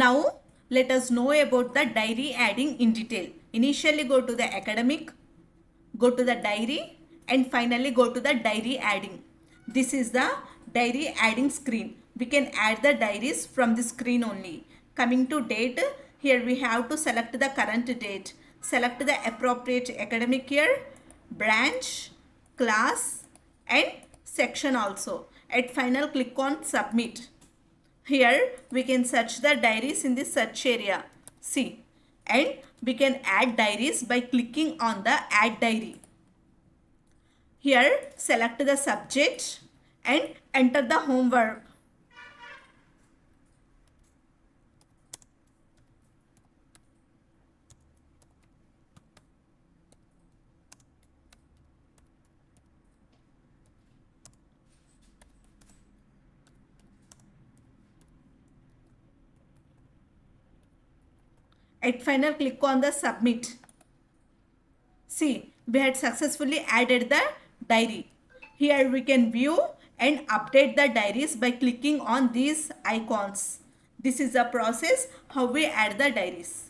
Now let us know about the diary adding in detail. Initially go to the academic, go to the diary, and finally go to the diary adding. This is the diary adding screen. We can add the diaries from the screen only. Coming to date, here we have to select the current date. Select the appropriate academic year, branch, class, and section also. At final, click on submit. Here we can search the diaries in the search area. See, and we can add diaries by clicking on the add diary. Here select the subject and enter the homework. At final, click on the submit. See, we had successfully added the diary. Here we can view and update the diaries by clicking on these icons. This is the process how we add the diaries.